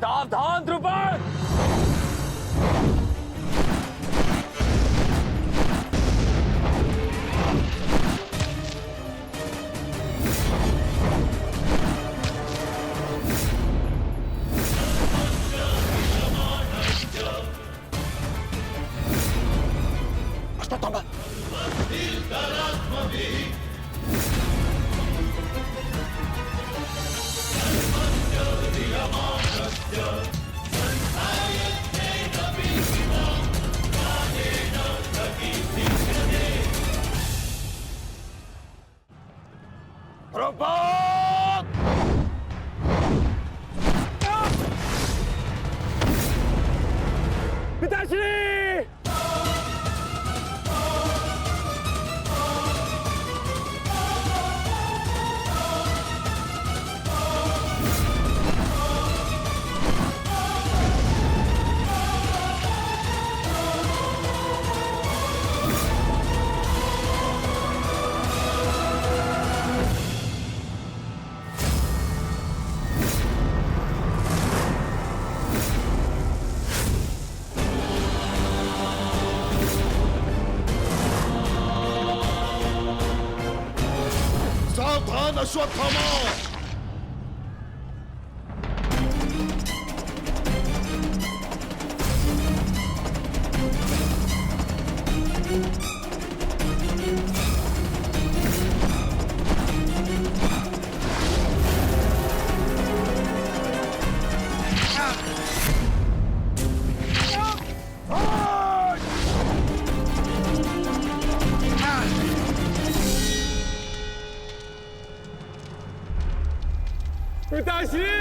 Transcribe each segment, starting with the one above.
सावधान द्रुपद। पिताश्री! सावधान अश्वत्थामा! पिताश्री!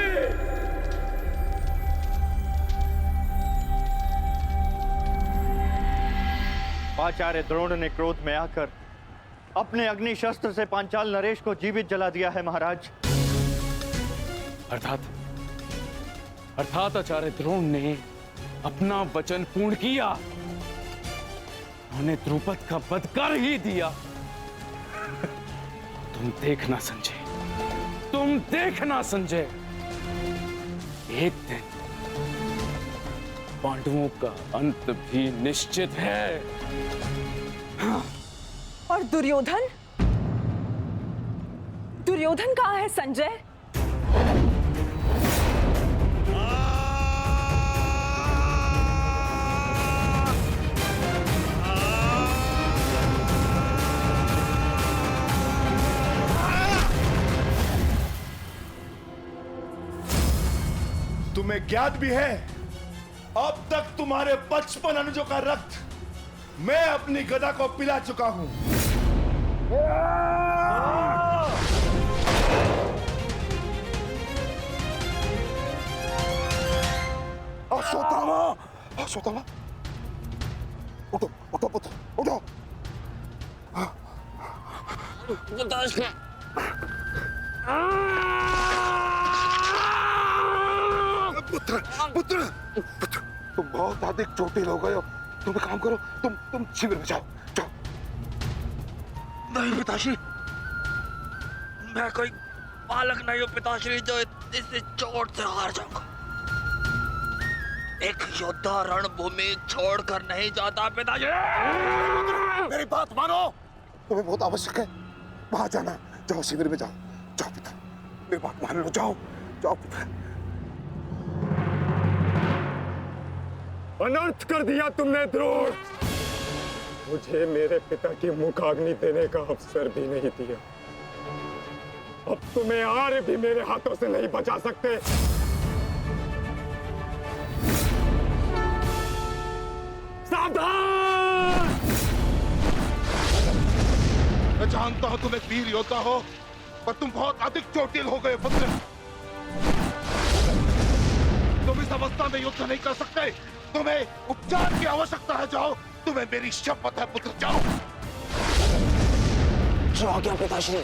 आचार्य द्रोण ने क्रोध में आकर अपने अग्नि शस्त्र से पांचाल नरेश को जीवित जला दिया है महाराज। अर्थात आचार्य द्रोण ने अपना वचन पूर्ण किया। उन्होंने द्रुपद का वध कर ही दिया। तुम देखना संजय, एक दिन पांडवों का अंत भी निश्चित है। हाँ। और दुर्योधन कहाँ है संजय? तुम्हें ज्ञात भी है, अब तक तुम्हारे 55 अनुजों का रक्त मैं अपनी गदा को पिला चुका हूं। अश्वत्थामा, उठो पुत्र, उठो। पुत्र, तुम बहुत अधिक चोटिल हो गए हो। तुम एक काम करो, तुम शिविर में जाओ। नहीं पिताश्री, मैं कोई बालक नहीं हूं पिताश्री जो इस चोट से हार जाऊंगा। एक योद्धा रणभूमि छोड़कर नहीं जाता पिताश्री। मेरी बात मानो, तुम्हें बहुत आवश्यक है वहां जाना। जाओ शिविर में जाओ पिता, मेरी बात मान लो। जाओ पिता। अनर्थ कर दिया तुमने द्रोण। मुझे मेरे पिता की मुखाग्नि देने का अवसर भी नहीं दिया। अब तुम्हें आर्य भी मेरे हाथों से नहीं बचा सकते। सावधान! मैं जानता हूं तुम एक वीर योद्धा हो, पर तुम बहुत अधिक चोटिल हो गए पुत्र। तुम इस अवस्था में युद्ध नहीं कर सकते। तुम्हें उपचार की आवश्यकता है। जाओ, तुम्हें मेरी शपथ है पुत्र, जाओ। क्या पिताश्री?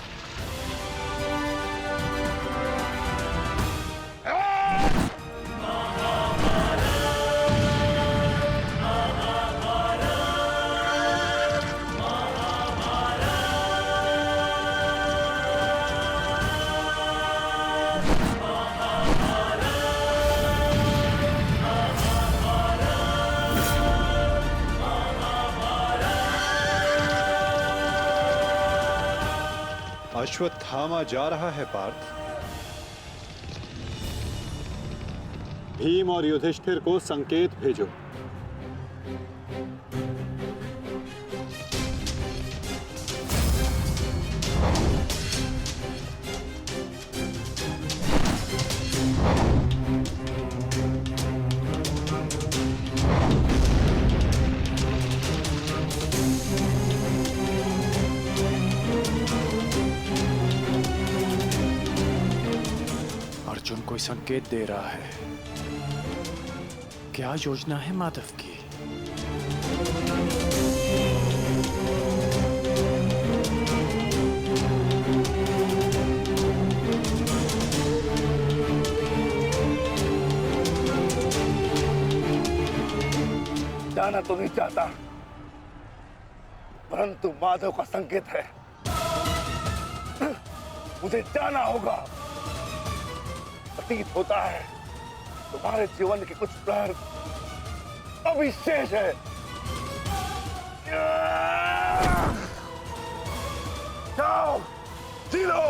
अश्वत्थामा जा रहा है पार्थ। भीम और युधिष्ठिर को संकेत भेजो। अर्जुन कोई संकेत दे रहा है। क्या योजना है माधव की? जाना तो नहीं चाहता, परंतु माधव का संकेत है, मुझे जाना होगा। प्रतीत होता है तुम्हारे जीवन के कुछ प्रहर अभी शेष है। जाओ, जी लो।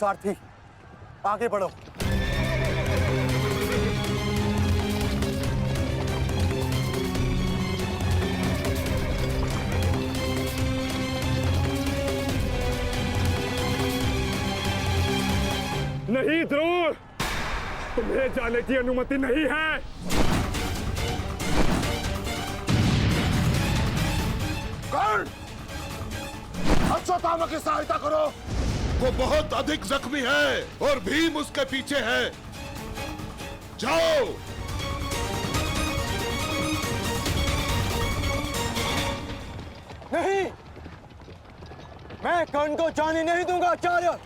सारथी, आगे बढ़ो। नहीं द्रोण, तुम्हें जाने की अनुमति नहीं है। कर्ण, अश्वत्थामा की सहायता करो। वो बहुत अधिक जख्मी है और भीम उसके पीछे है। जाओ। नहीं, मैं कर्ण को जाने नहीं दूंगा आचार्य।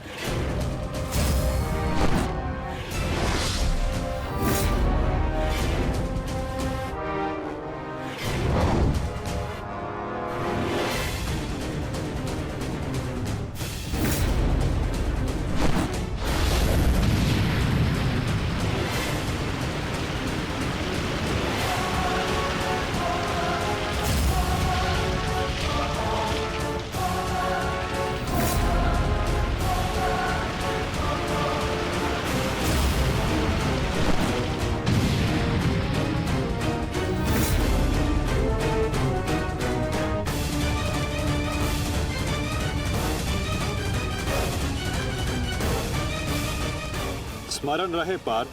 स्मरण रहे पार्थ,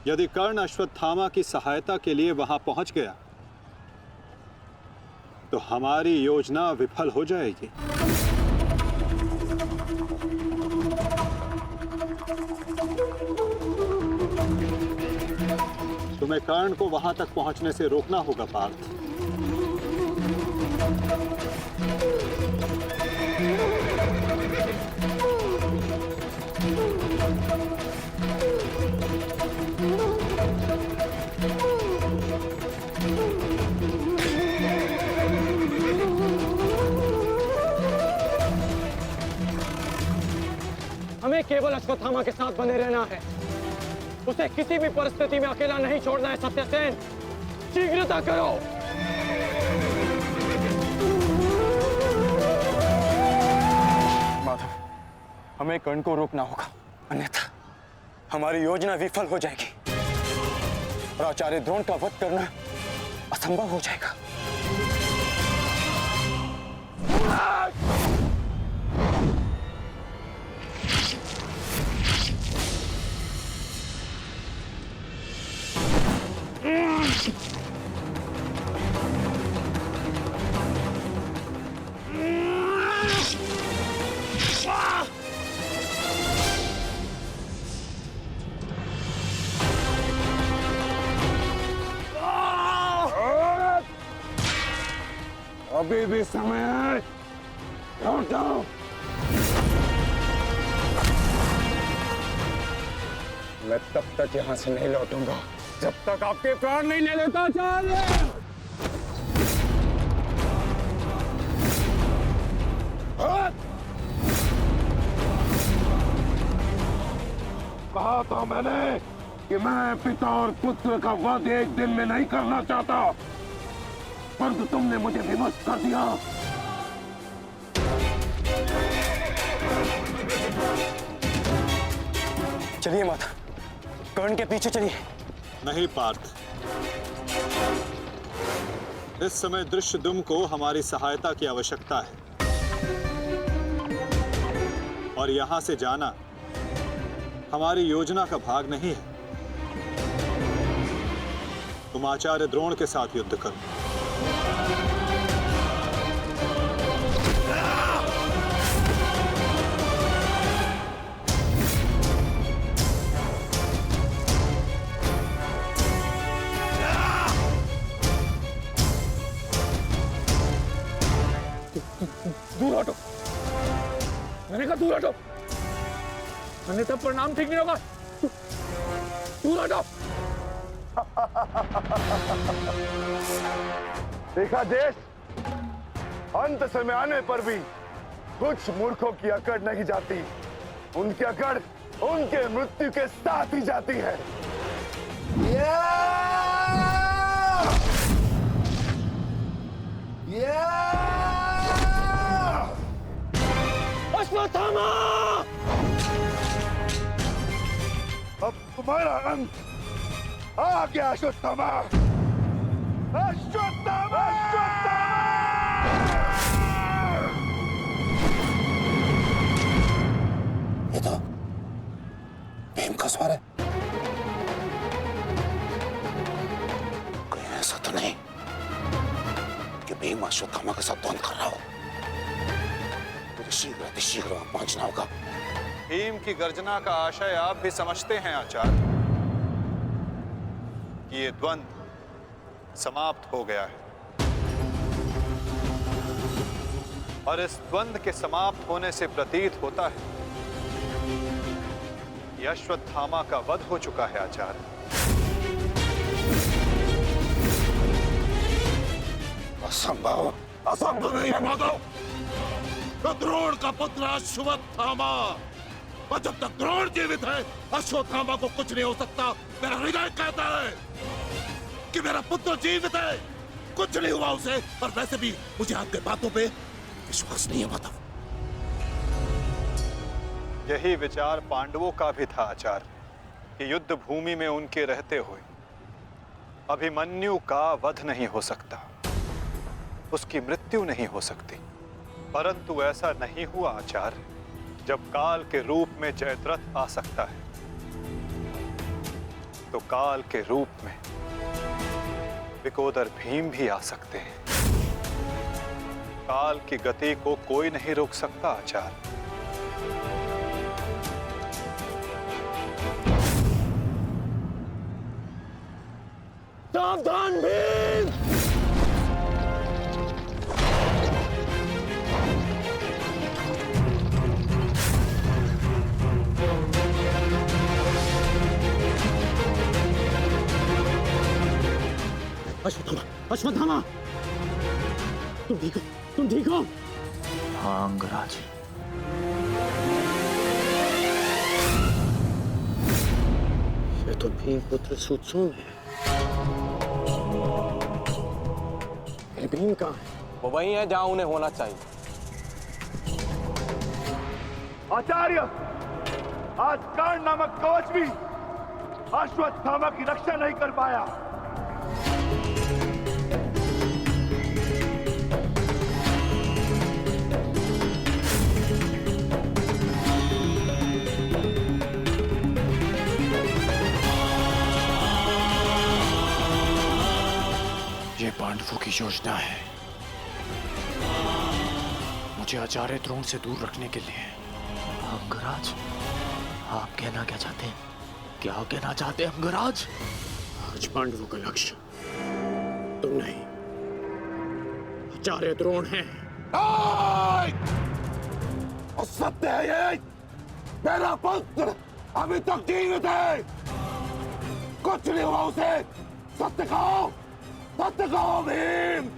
यदि कर्ण अश्वत्थामा की सहायता के लिए वहां पहुंच गया तो हमारी योजना विफल हो जाएगी। तुम्हें कर्ण को वहां तक पहुंचने से रोकना होगा पार्थ। हमें केवल अश्वत्थामा के साथ बने रहना है। उसे किसी भी परिस्थिति में अकेला नहीं छोड़ना है। सत्यसेन, शीघ्रता करो। माधव, हमें कर्ण को रोकना होगा, अन्यथा हमारी योजना विफल हो जाएगी और आचार्य द्रोण का वध करना असंभव हो जाएगा। अभी भी समय है, लौट जाओ। मैं तब तक यहां से नहीं लौटूंगा जब तक आपके प्राण नहीं ले लेता आचार्य। कहा था मैंने कि मैं पिता और पुत्र का वध एक दिन में नहीं करना चाहता। पर तो तुमने मुझे विवश कर दिया। चलिए माता, कर्ण के पीछे चलिए। नहीं पार्थ, इस समय दृश्यद्युम्न को हमारी सहायता की आवश्यकता है और यहां से जाना हमारी योजना का भाग नहीं है। तुम आचार्य द्रोण के साथ युद्ध करो। दूर हटो, मैंने कहा दूर हटो। मैंने तब परिणाम ठीक नहीं होगा। दूर हटो। देखा देश, अंत समय आने पर भी कुछ मूर्खों की अकड़ नहीं जाती। उनकी अकड़ उनके मृत्यु के साथ ही जाती है। अश्वत्थामा! अब तुम्हारा अंत आ गया अश्वत्थामा। अश्वत्थामा! ये तो भीम का स्वर है। कहीं ऐसा तो नहीं कि भीम अश्वत्थामा के साथ द्वंद्व कर रहा हो। मुझे शीघ्र वहां पहुंचना होगा। भीम की गर्जना का आशय आप भी समझते हैं आचार्य कि ये द्वंद्व समाप्त हो गया है और इस द्वंद्व के समाप्त होने से प्रतीत होता है कि अश्वत्थामा का वध हो चुका है आचार्य। असंभव, असंभव नहीं है माधव। द्रोण का पुत्र अश्वत्थामा, और जब तक द्रोण जीवित है अश्वत्थामा को कुछ नहीं हो सकता। मेरा हृदय कहता है कि मेरा पुत्र जीवित है, कुछ नहीं हुआ उसे। और वैसे भी मुझे आपके बातों पे विश्वास नहीं है माधव। यही विचार पांडवों का भी था आचार्य कि युद्ध भूमि में उनके रहते हुए अभिमन्यु का वध नहीं हो सकता, उसकी मृत्यु नहीं हो सकती। परंतु ऐसा नहीं हुआ आचार्य। जब काल के रूप में जयद्रथ आ सकता है तो काल के रूप में विकोदर भीम भी आ सकते हैं। काल की गति को कोई नहीं रोक सकता आचार्य। सावधान भीम! अश्वत्थामा, अश्वत्थामा, तुम ठीक हो? तुम ठीक हो? हाँ अंगराज, ये तो भीम पुत्र सुत्सोम है। ये भीम कहाँ है? वो वही है जहां उन्हें होना चाहिए। आचार्य, आज कर्ण नामक कवच भी अश्वत्थामा की रक्षा नहीं कर पाया। ये पांडवों की योजना है, मुझे आचार्य द्रोण से दूर रखने के लिए। अंगराज, आप कहना क्या चाहते हैं? क्या कहना चाहते हैं अंगराज? आज पांडवों का लक्ष्य तुम नहीं, आचार्य द्रोण है। और सत्य है ये, मेरा पुत्र अभी तक जीवित है, कुछ नहीं हुआ उसे। सत्य कहो, सत्य कहो भीम।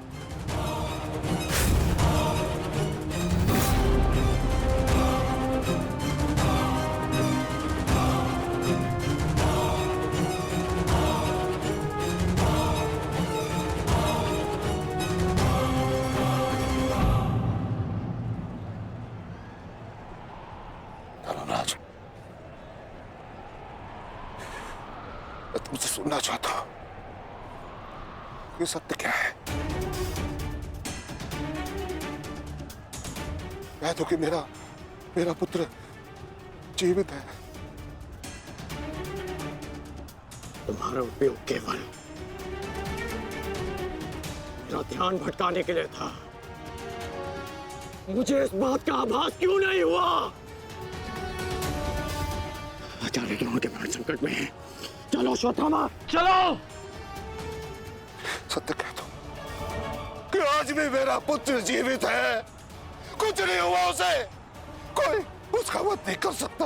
तुमसे सुनना चाहता हूं ये सत्य क्या है। कह दो कि मेरा पुत्र जीवित है। तुम्हारा उपयोग केवल मेरा ध्यान भटकाने के लिए था। मुझे इस बात का आभास क्यों नहीं हुआ? आचार्य द्रोण के प्राण संकट में हैं। चलो अश्वत्थामा, चलो। सत्य कह दो कि आज भी मेरा पुत्र जीवित है। कुछ नहीं हुआ उसे, कोई उसका वध नहीं कर सकता।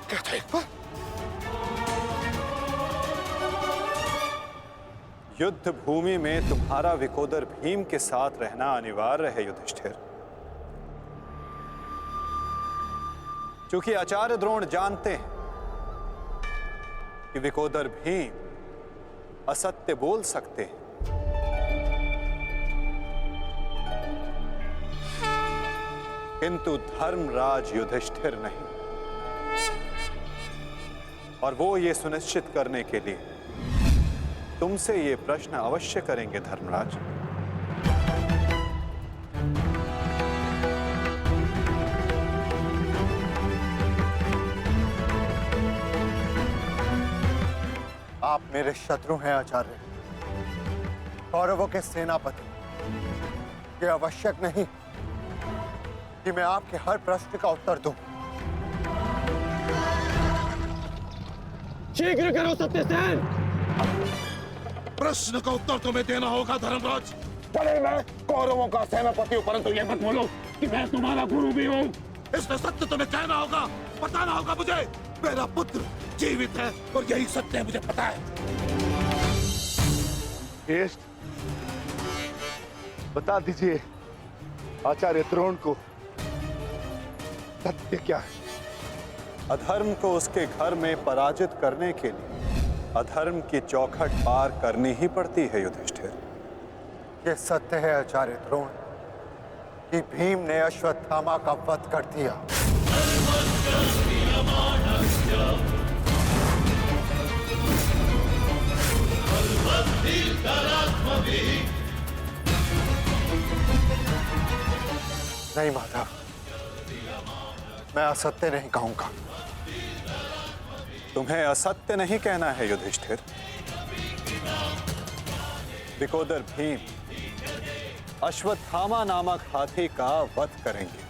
क्या था एक बार? युद्ध भूमि में तुम्हारा विकोदर भीम के साथ रहना अनिवार्य है युधिष्ठिर, क्योंकि आचार्य द्रोण जानते हैं कि विकोदर भीम असत्य बोल सकते हैं, किंतु धर्मराज युधिष्ठिर नहीं। और वो ये सुनिश्चित करने के लिए तुमसे ये प्रश्न अवश्य करेंगे धर्मराज। आप मेरे शत्रु हैं आचार्य, कौरवों के सेनापति। ये आवश्यक नहीं कि मैं आपके हर प्रश्न का उत्तर दूं। शीघ्र करो सत्यसेन। प्रश्न का उत्तर तुम्हें देना होगा धर्मराज। भले मैं कौरवों का सेनापति हूं, परंतु ये मत बोलो कि मैं तुम्हारा गुरु भी हूं। इसमें सत्य तुम्हें कहना होगा, बताना होगा मुझे। मेरा पुत्र जीवित है और यही सत्य है, मुझे पता है। ज्येष्ठ, बता दीजिए आचार्य द्रोण को सत्य क्या है। अधर्म को उसके घर में पराजित करने के लिए अधर्म की चौखट पार करनी ही पड़ती है युधिष्ठिर। ये सत्य है आचार्य द्रोण कि भीम ने अश्वत्थामा का वध कर दिया। नहीं माधव, मैं असत्य नहीं कहूंगा। तुम्हें असत्य नहीं कहना है युधिष्ठिर। विकोदर भीम अश्वत्थामा नामक हाथी का वध करेंगे।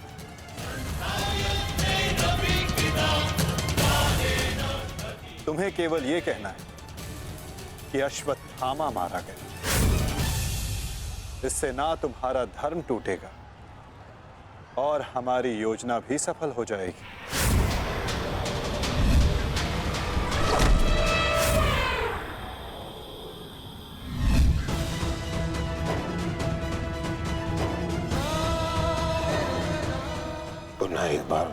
तुम्हें केवल यह कहना है कि अश्वत्थामा मारा गया। इससे ना तुम्हारा धर्म टूटेगा और हमारी योजना भी सफल हो जाएगी। पुनः एक बार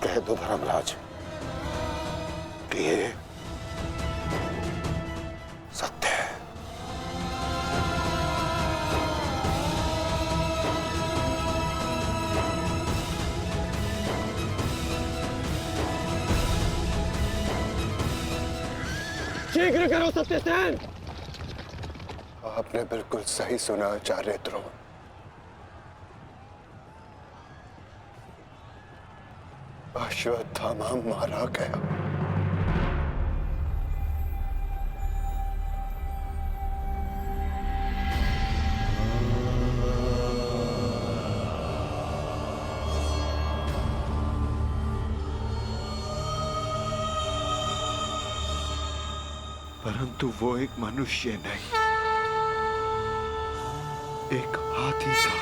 कह दो धर्मराज कि ये सत्य है। शीघ्र करो सत्यसेन। आपने बिल्कुल सही सुना आचार्य द्रोण। अश्वत्थामा मारा गया। परंतु वो एक मनुष्य नहीं, एक हाथी था।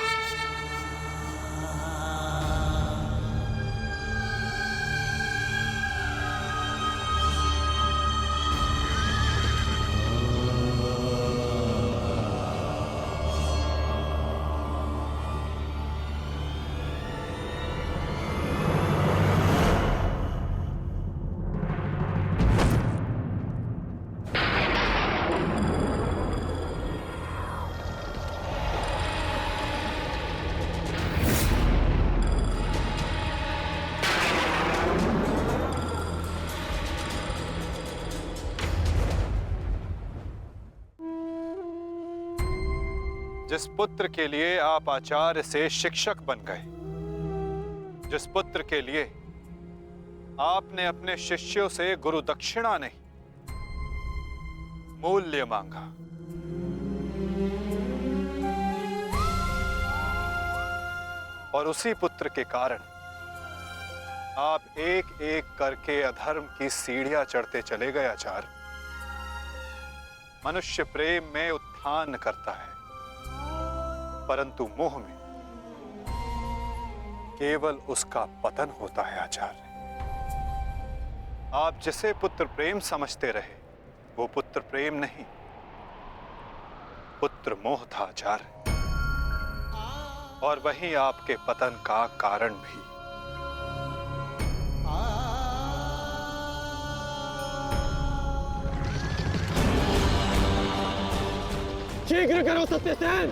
जिस पुत्र के लिए आप आचार्य से शिक्षक बन गए, जिस पुत्र के लिए आपने अपने शिष्यों से गुरु दक्षिणा नहीं मूल्य मांगा, और उसी पुत्र के कारण आप एक एक करके अधर्म की सीढ़ियां चढ़ते चले गए आचार्य। मनुष्य प्रेम में उत्थान करता है, परंतु मोह में केवल उसका पतन होता है आचार्य। आप जिसे पुत्र प्रेम समझते रहे, वो पुत्र प्रेम नहीं, पुत्र मोह था आचार्य, और वही आपके पतन का कारण भी। शीघ्र करो सत्यसेन,